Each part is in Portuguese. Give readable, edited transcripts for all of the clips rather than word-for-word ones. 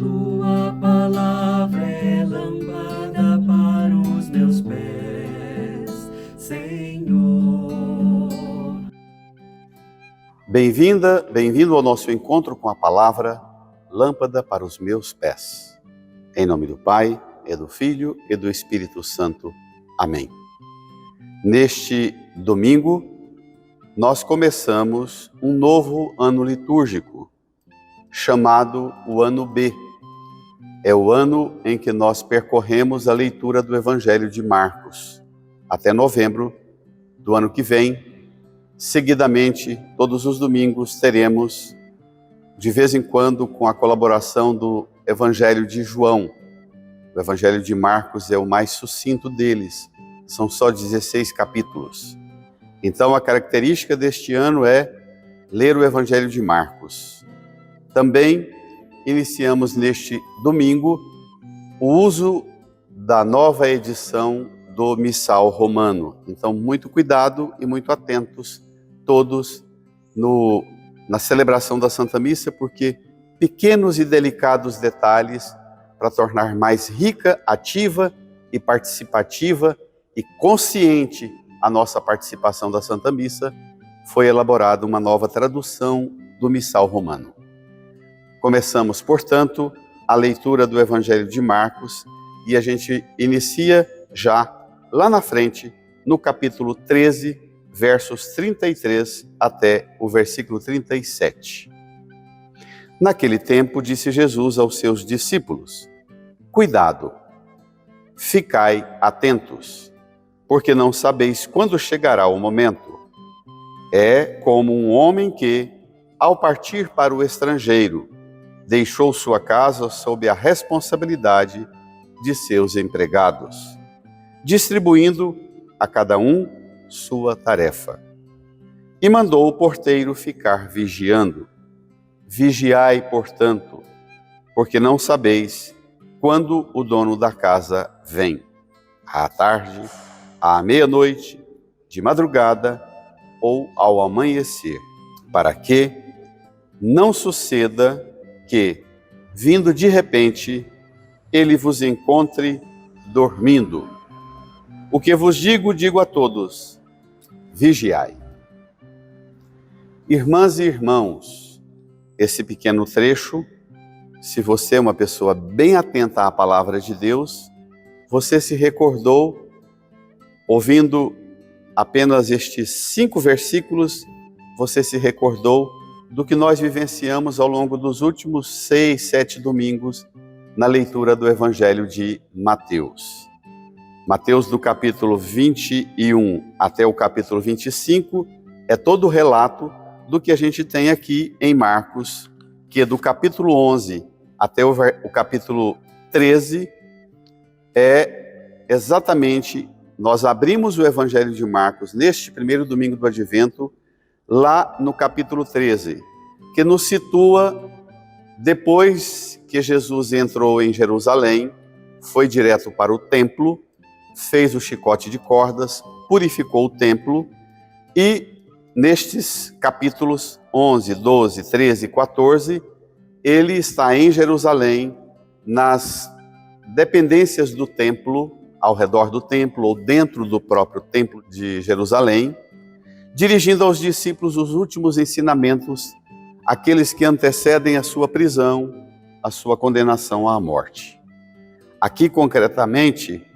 Tua palavra é lâmpada para os meus pés, Senhor. Bem-vinda, bem-vindo ao nosso encontro com a palavra Lâmpada para os meus pés. Em nome do Pai, e do Filho e do Espírito Santo. Amém. Neste domingo, nós começamos um novo ano litúrgico, chamado o Ano B. É o ano em que nós percorremos a leitura do Evangelho de Marcos. Até novembro do ano que vem, seguidamente, todos os domingos, teremos, de vez em quando, com a colaboração do Evangelho de João. O Evangelho de Marcos é o mais sucinto deles, são só 16 capítulos. Então, a característica deste ano é ler o Evangelho de Marcos. Também iniciamos neste domingo o uso da nova edição do Missal Romano. Então, muito cuidado e muito atentos todos na celebração da Santa Missa, porque pequenos e delicados detalhes para tornar mais rica, ativa e participativa e consciente a nossa participação da Santa Missa, foi elaborada uma nova tradução do Missal Romano. Começamos, portanto, a leitura do Evangelho de Marcos e a gente inicia já lá na frente, no capítulo 13, versos 33 até o versículo 37. Naquele tempo, disse Jesus aos seus discípulos: Cuidado, ficai atentos, porque não sabeis quando chegará o momento. É como um homem que, ao partir para o estrangeiro, deixou sua casa sob a responsabilidade de seus empregados, distribuindo a cada um sua tarefa. E mandou o porteiro ficar vigiando. Vigiai, portanto, porque não sabeis quando o dono da casa vem, à tarde, à meia-noite, de madrugada ou ao amanhecer, para que não suceda que, vindo de repente, ele vos encontre dormindo. O que vos digo, digo a todos: vigiai. Irmãs e irmãos, esse pequeno trecho, se você é uma pessoa bem atenta à palavra de Deus, você se recordou, ouvindo apenas estes 5 versículos, você se recordou do que nós vivenciamos ao longo dos últimos 6, 7 domingos na leitura do Evangelho de Mateus. Mateus, do capítulo 21 até o capítulo 25, é todo o relato do que a gente tem aqui em Marcos, que é do capítulo 11 até o capítulo 13, é exatamente, nós abrimos o Evangelho de Marcos neste primeiro domingo do Advento, lá no capítulo 13, que nos situa depois que Jesus entrou em Jerusalém, foi direto para o templo, fez o chicote de cordas, purificou o templo e nestes capítulos 11, 12, 13 e 14, ele está em Jerusalém, nas dependências do templo, ao redor do templo ou dentro do próprio templo de Jerusalém, dirigindo aos discípulos os últimos ensinamentos, aqueles que antecedem a sua prisão, a sua condenação à morte. Aqui, concretamente,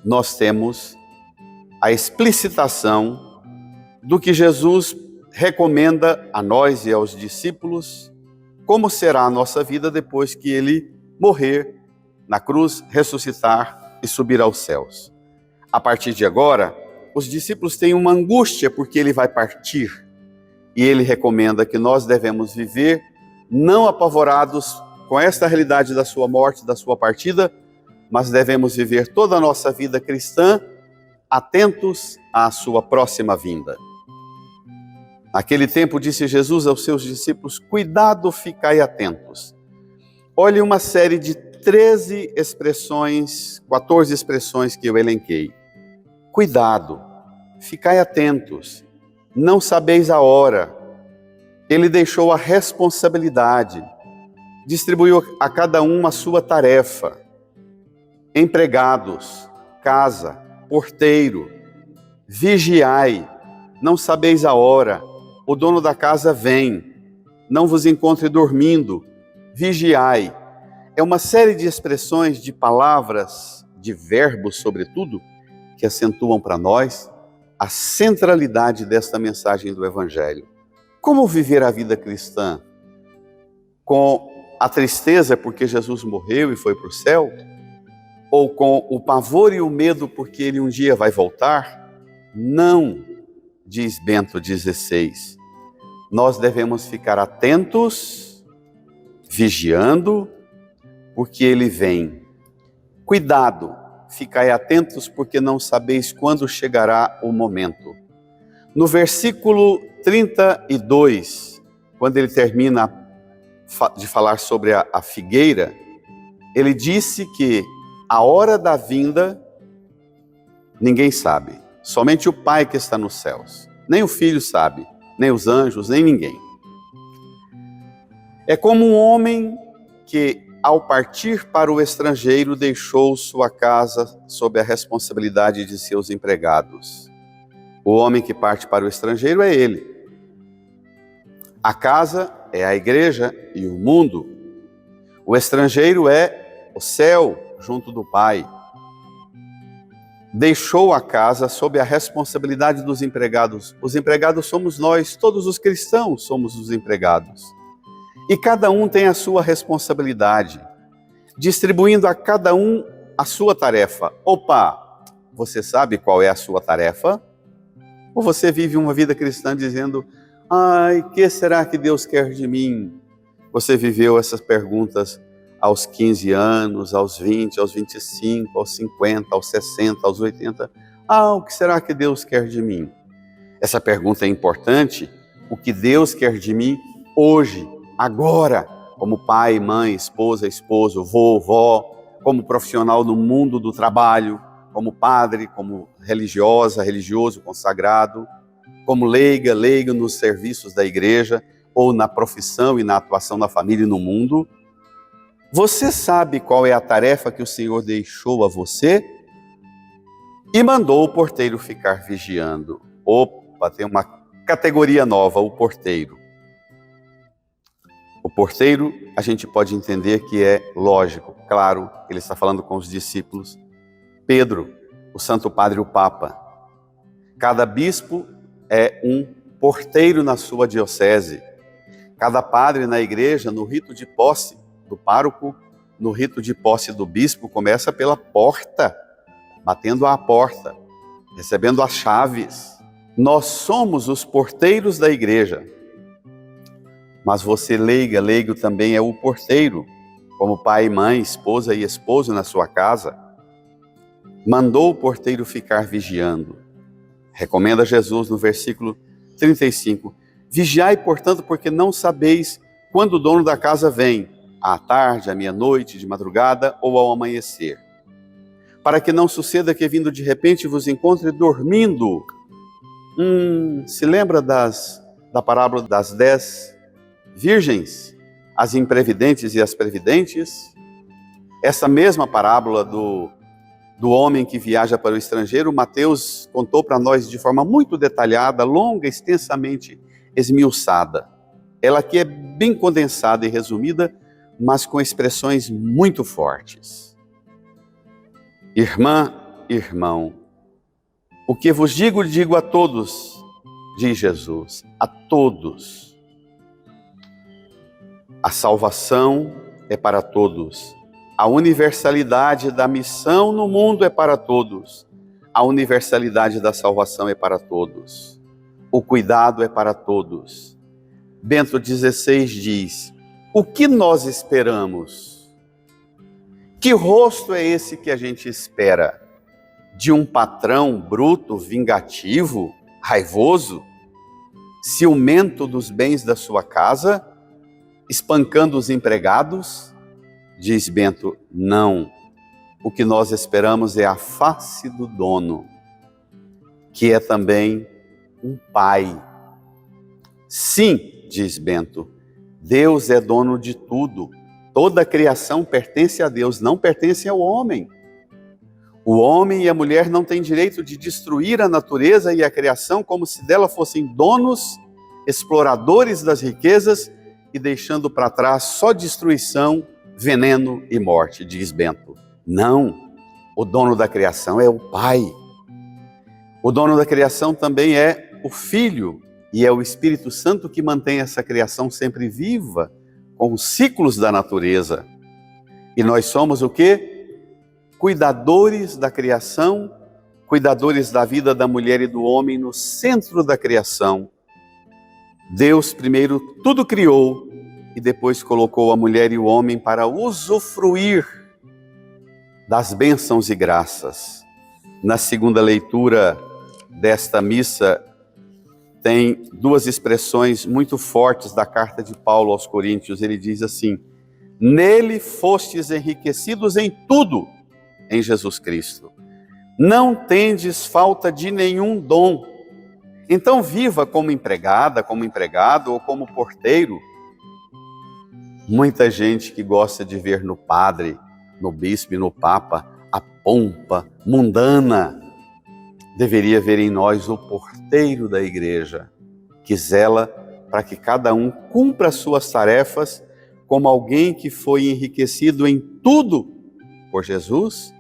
nós temos a explicitação do que Jesus recomenda a nós e aos discípulos, como será a nossa vida depois que ele morrer na cruz, ressuscitar e subir aos céus. A partir de agora, os discípulos têm uma angústia porque ele vai partir. E ele recomenda que nós devemos viver não apavorados com esta realidade da sua morte, da sua partida, mas devemos viver toda a nossa vida cristã atentos à sua próxima vinda. Naquele tempo, disse Jesus aos seus discípulos: Cuidado, ficai atentos. Olhe uma série de 13 expressões, 14 expressões que eu elenquei. Cuidado, ficai atentos, não sabeis a hora. Ele deixou a responsabilidade. distribuiu a cada um a sua tarefa. Empregados, casa, porteiro, vigiai, não sabeis a hora, o dono da casa vem, não vos encontre dormindo, vigiai. É uma série de expressões, de palavras, de verbos, sobretudo, que acentuam para nós a centralidade desta mensagem do Evangelho. Como viver a vida cristã? Com a tristeza porque Jesus morreu e foi para o céu? Ou com o pavor e o medo porque ele um dia vai voltar? Não, diz Bento XVI. Nós devemos ficar atentos, vigiando, porque ele vem. Cuidado, ficai atentos, porque não sabeis quando chegará o momento. No versículo 32, quando ele termina de falar sobre a figueira, ele disse que a hora da vinda ninguém sabe, somente o Pai que está nos céus. Nem o Filho sabe, nem os anjos, nem ninguém. É como um homem que, ao partir para o estrangeiro, deixou sua casa sob a responsabilidade de seus empregados. O homem que parte para o estrangeiro é ele. A casa é a igreja e o mundo. O estrangeiro é o céu junto do Pai. Deixou a casa sob a responsabilidade dos empregados. Os empregados somos nós, todos os cristãos somos os empregados. E cada um tem a sua responsabilidade, distribuindo a cada um a sua tarefa. Opa, você sabe qual é a sua tarefa? Ou você vive uma vida cristã dizendo, ai, que será que Deus quer de mim? Você viveu essas perguntas aos 15 anos, aos 20, aos 25, aos 50, aos 60, aos 80. O que será que Deus quer de mim? Essa pergunta é importante. O que Deus quer de mim hoje, agora, como pai, mãe, esposa, esposo, vô, vó, como profissional no mundo do trabalho, como padre, como religiosa, religioso, consagrado, como leiga, leigo nos serviços da igreja, ou na profissão e na atuação na família e no mundo. Você sabe qual é a tarefa que o Senhor deixou a você? E mandou o porteiro ficar vigiando. Opa, tem uma categoria nova, o porteiro. O porteiro, a gente pode entender que é lógico, claro, ele está falando com os discípulos. Pedro, o Santo Padre, o Papa. Cada bispo é um porteiro na sua diocese. Cada padre na igreja, no rito de posse do pároco, no rito de posse do bispo, começa pela porta, batendo à porta, recebendo as chaves. Nós somos os porteiros da igreja. Mas você, leiga, leigo, também é o porteiro, como pai, mãe, esposa e esposo na sua casa. Mandou o porteiro ficar vigiando. Recomenda Jesus no versículo 35. Vigiai, portanto, porque não sabeis quando o dono da casa vem, à tarde, à meia-noite, de madrugada ou ao amanhecer. Para que não suceda que, vindo de repente, vos encontre dormindo. Se lembra da parábola das 10 virgens, as imprevidentes e as previdentes? Essa mesma parábola do homem que viaja para o estrangeiro, Mateus contou para nós de forma muito detalhada, longa, extensamente esmiuçada. Ela aqui é bem condensada e resumida, mas com expressões muito fortes. Irmã, irmão, o que vos digo, digo a todos, diz Jesus, a todos. A salvação é para todos. A universalidade da missão no mundo é para todos. A universalidade da salvação é para todos. O cuidado é para todos. Bento XVI diz, o que nós esperamos? Que rosto é esse que a gente espera? De um patrão bruto, vingativo, raivoso, ciumento dos bens da sua casa, espancando os empregados? Diz Bento, não. O que nós esperamos é a face do dono, que é também um pai. Sim, diz Bento, Deus é dono de tudo, Toda a criação pertence a Deus, não pertence ao homem. O homem e a mulher não têm direito de destruir a natureza e a criação como se dela fossem donos, exploradores das riquezas e deixando para trás só destruição, veneno e morte, diz Bento. Não, o dono da criação é o Pai. O dono da criação também é o Filho e é o Espírito Santo que mantém essa criação sempre viva, com os ciclos da natureza. E nós somos o quê? Cuidadores da criação, cuidadores da vida da mulher e do homem no centro da criação. Deus primeiro tudo criou e depois colocou a mulher e o homem para usufruir das bênçãos e graças. Na segunda leitura desta missa, tem duas expressões muito fortes da carta de Paulo aos Coríntios. Ele diz assim: nele fostes enriquecidos em tudo, em Jesus Cristo. Não tendes falta de nenhum dom. Então viva como empregada, como empregado ou como porteiro. Muita gente que gosta de ver no padre, no bispo e no papa a pompa mundana, deveria ver em nós o porteiro da igreja, que zela para que cada um cumpra as suas tarefas como alguém que foi enriquecido em tudo por Jesus,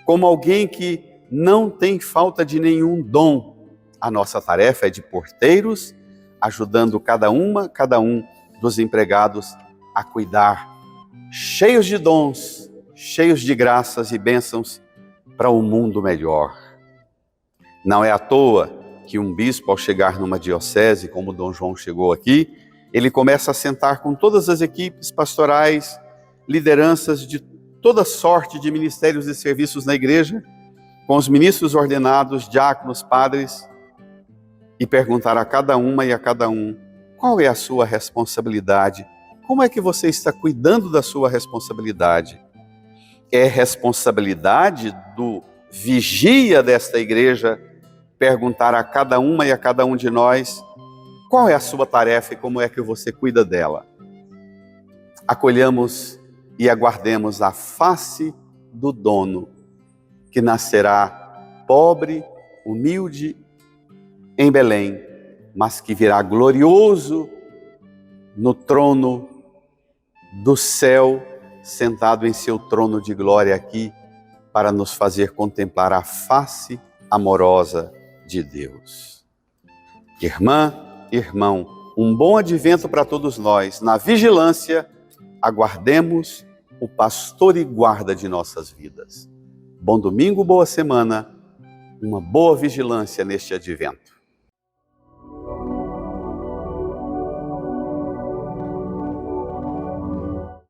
como alguém que não tem falta de nenhum dom. A nossa tarefa é de porteiros, ajudando cada um dos empregados a cuidar, cheios de dons, cheios de graças e bênçãos para um mundo melhor. Não é à toa que um bispo, ao chegar numa diocese, como Dom João chegou aqui, ele começa a sentar com todas as equipes pastorais, lideranças de toda sorte de ministérios e serviços na igreja, com os ministros ordenados, diáconos, padres, e perguntar a cada uma e a cada um: qual é a sua responsabilidade? Como é que você está cuidando da sua responsabilidade? É responsabilidade do vigia desta igreja perguntar a cada uma e a cada um de nós qual é a sua tarefa e como é que você cuida dela. Acolhamos e aguardemos a face do dono, que nascerá pobre, humilde, em Belém, mas que virá glorioso no trono do céu, sentado em seu trono de glória aqui, para nos fazer contemplar a face amorosa de Deus. Irmã, irmão, um bom advento para todos nós. Na vigilância, aguardemos o pastor e guarda de nossas vidas. Bom domingo, boa semana, uma boa vigilância neste advento.